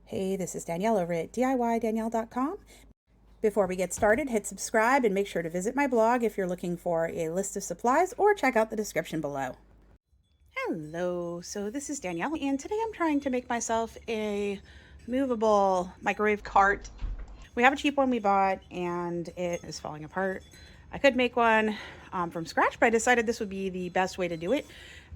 Hey, this is Danielle over at DIYDanielle.com. Before we get started, hit subscribe and make sure to visit my blog if you're looking for a list of supplies, or check out the description below. Hello, so this is Danielle, and today I'm trying to make myself a movable microwave cart. We have a cheap one we bought and it is falling apart. I could make one from scratch, but I decided this would be the best way to do it.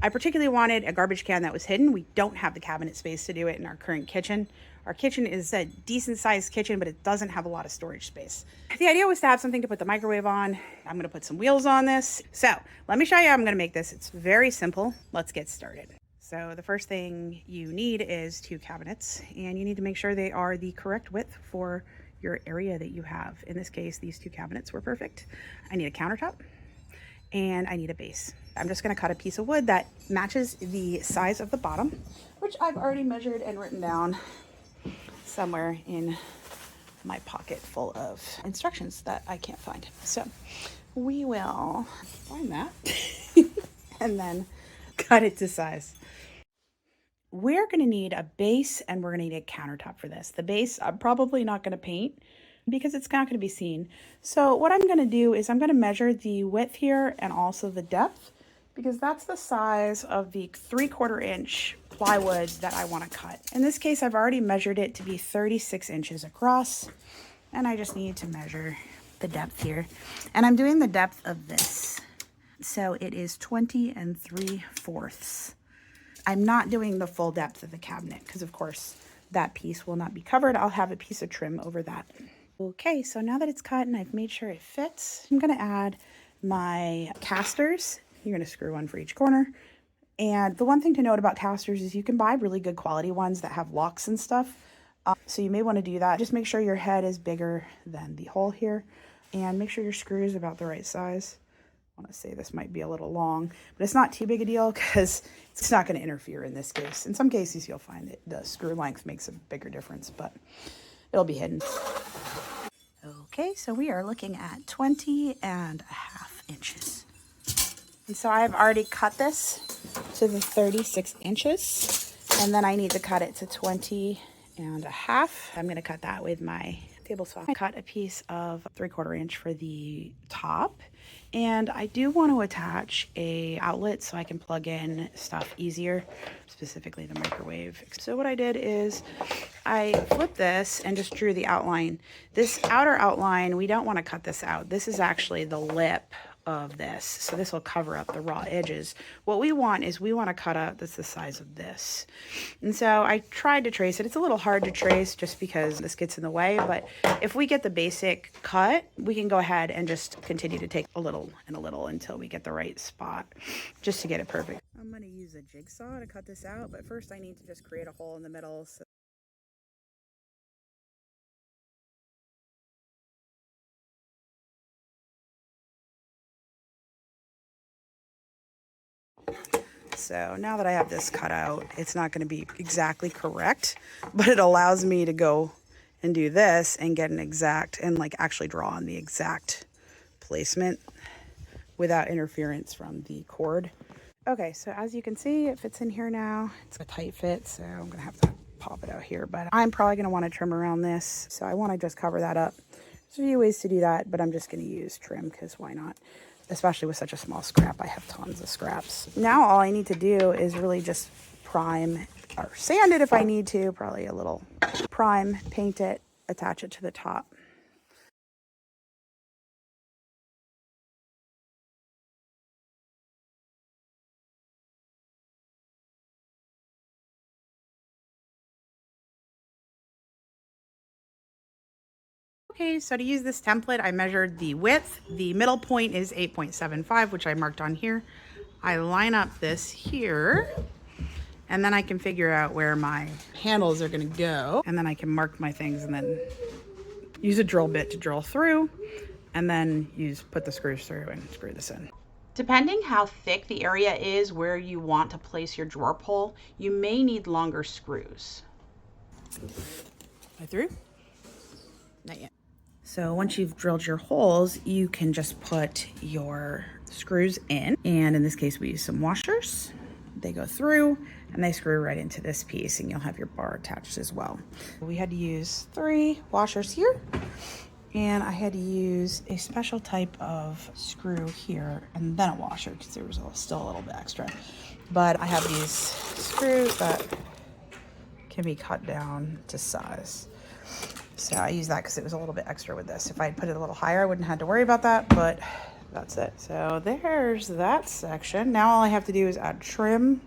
I particularly wanted a garbage can that was hidden. We don't have the cabinet space to do it in our current kitchen. Our kitchen is a decent sized kitchen, but it doesn't have a lot of storage space. The idea was to have something to put the microwave on. I'm gonna put some wheels on this. So let me show you how I'm gonna make this. It's very simple. Let's get started. So the first thing you need is 2 cabinets, and you need to make sure they are the correct width for your area that you have. In this case, these 2 cabinets were perfect. I need a countertop and I need a base. I'm just gonna cut a piece of wood that matches the size of the bottom, which I've already measured and written down somewhere in my pocket full of instructions that I can't find. So we will find that and then cut it to size. We're gonna need a base and we're gonna need a countertop for this. The base, I'm probably not gonna paint because it's not gonna be seen. So what I'm gonna do is I'm gonna measure the width here and also the depth, because that's the size of the 3/4 inch plywood that I wanna cut. In this case, I've already measured it to be 36 inches across, and I just need to measure the depth here. And I'm doing the depth of this. So it is 20 3/4. I'm not doing the full depth of the cabinet because, of course, that piece will not be covered. I'll have a piece of trim over that. Okay, so now that it's cut and I've made sure it fits, I'm gonna add my casters. You're gonna screw one for each corner. And the one thing to note about casters is you can buy really good quality ones that have locks and stuff. So you may wanna do that. Just make sure your head is bigger than the hole here, and make sure your screw is about the right size. I want to say this might be a little long, but it's not too big a deal because it's not going to interfere in this case. In some cases, you'll find that the screw length makes a bigger difference, but it'll be hidden. Okay, so we are looking at 20.5 inches. And so I've already cut this to the 36 inches, and then I need to cut it to 20.5. I'm going to cut that with my table saw. I cut a piece of 3/4 inch for the top. And I do want to attach a outlet so I can plug in stuff easier, specifically the microwave. So what I did is I flipped this and just drew the outline. This outer outline, we don't want to cut this out. This is actually the lip of this. So this will cover up the raw edges. What we want is we want to cut out that's the size of this. And so I tried to trace it. It's a little hard to trace just because this gets in the way, but if we get the basic cut, we can go ahead and just continue to take a little and a little until we get the right spot, just to get it perfect. I'm going to use a jigsaw to cut this out, but first I need to just create a hole in the middle. So now that I have this cut out, it's not going to be exactly correct, but it allows me to go and do this and get an exact, and like actually draw on the exact placement without interference from the cord. Okay, so as you can see, it fits in here now. It's a tight fit, so I'm going to have to pop it out here, but I'm probably going to want to trim around this. So I want to just cover that up. There's a few ways to do that, but I'm just going to use trim because why not? Especially with such a small scrap. I have tons of scraps. Now all I need to do is really just prime or sand it if I need to, probably a little prime, paint it, attach it to the top. Okay, so to use this template, I measured the width. The middle point is 8.75, which I marked on here. I line up this here, and then I can figure out where my handles are gonna go. And then I can mark my things and then use a drill bit to drill through, and then put the screws through and screw this in. Depending how thick the area is where you want to place your drawer pull, you may need longer screws. Am I through? Not yet. So once you've drilled your holes, you can just put your screws in. And in this case, we use some washers they go through and they screw right into this piece, and you'll have your bar attached as well. We had to use 3 washers here, and I had to use a special type of screw here and then a washer because there was still a little bit extra. But I have these screws that can be cut down to size. So I use that because it was a little bit extra with this. If I had put it a little higher, I wouldn't have had to worry about that, but that's it. So there's that section. Now all I have to do is add trim,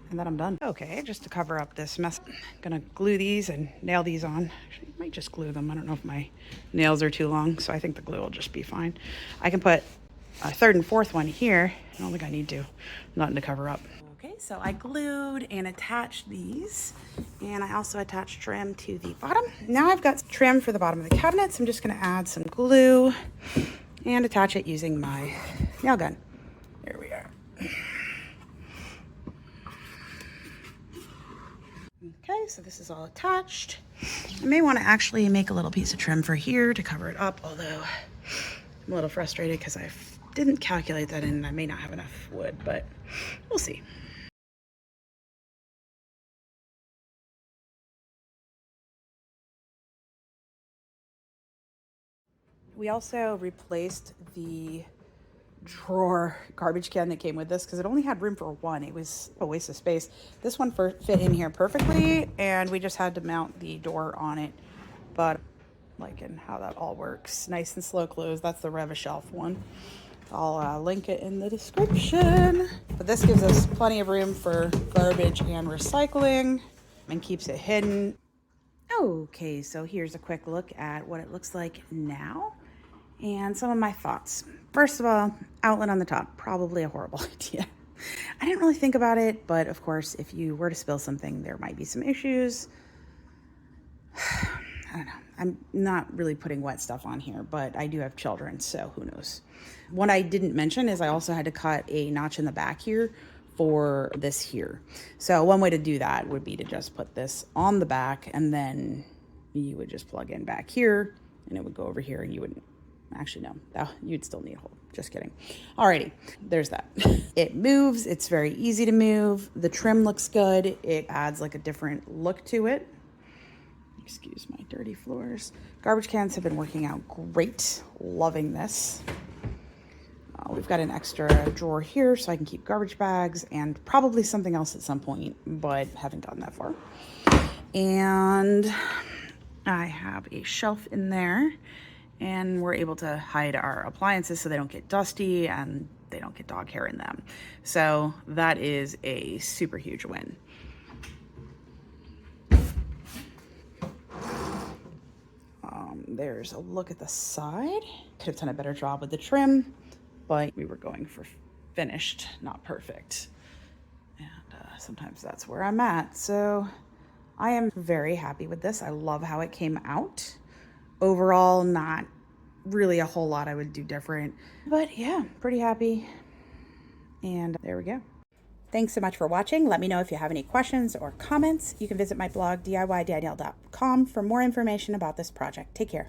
and then I'm done. Okay, just to cover up this mess, I'm gonna glue these and nail these on. Actually, I might just glue them. I don't know if my nails are too long, so I think the glue will just be fine. I can put a 3rd and 4th one here. I don't think I need to. Nothing to cover up. Okay, so I glued and attached these, and I also attached trim to the bottom. Now I've got trim for the bottom of the cabinets. I'm just gonna add some glue and attach it using my nail gun. There we are. Okay, so this is all attached. I may want to actually make a little piece of trim for here to cover it up, although I'm a little frustrated because I didn't calculate that in and I may not have enough wood, but we'll see. We also replaced the drawer garbage can that came with this because it only had room for 1. It was a waste of space. This one fit in here perfectly, and we just had to mount the door on it. But liking how that all works. Nice and slow close. That's the Rev-A-Shelf one. I'll link it in the description. But this gives us plenty of room for garbage and recycling and keeps it hidden. Okay, so here's a quick look at what it looks like now and some of my thoughts. First of all, outlet on the top, probably a horrible idea. I didn't really think about it, but of course, if you were to spill something, there might be some issues. I don't know. I'm not really putting wet stuff on here, but I do have children, so who knows. What I didn't mention is I also had to cut a notch in the back here for this here. So one way to do that would be to just put this on the back, and then you would just plug in back here, and it would go over here, and you wouldn't. Actually, no, you'd still need a hole. Just kidding. Alrighty, there's that. It moves. It's very easy to move. The trim looks good. It adds like a different look to it. Excuse my dirty floors. Garbage cans have been working out great. Loving this. We've got an extra drawer here so I can keep garbage bags and probably something else at some point, but haven't gotten that far. And I have a shelf in there, and we're able to hide our appliances so they don't get dusty and they don't get dog hair in them. So that is a super huge win. There's a look at the side. Could have done a better job with the trim, but we were going for finished, not perfect. And sometimes that's where I'm at. So I am very happy with this. I love how it came out. Overall, not really a whole lot I would do different, but yeah, pretty happy. And there we go. Thanks so much for watching. Let me know if you have any questions or comments. You can visit my blog, DIYDanielle.com, for more information about this project. Take care.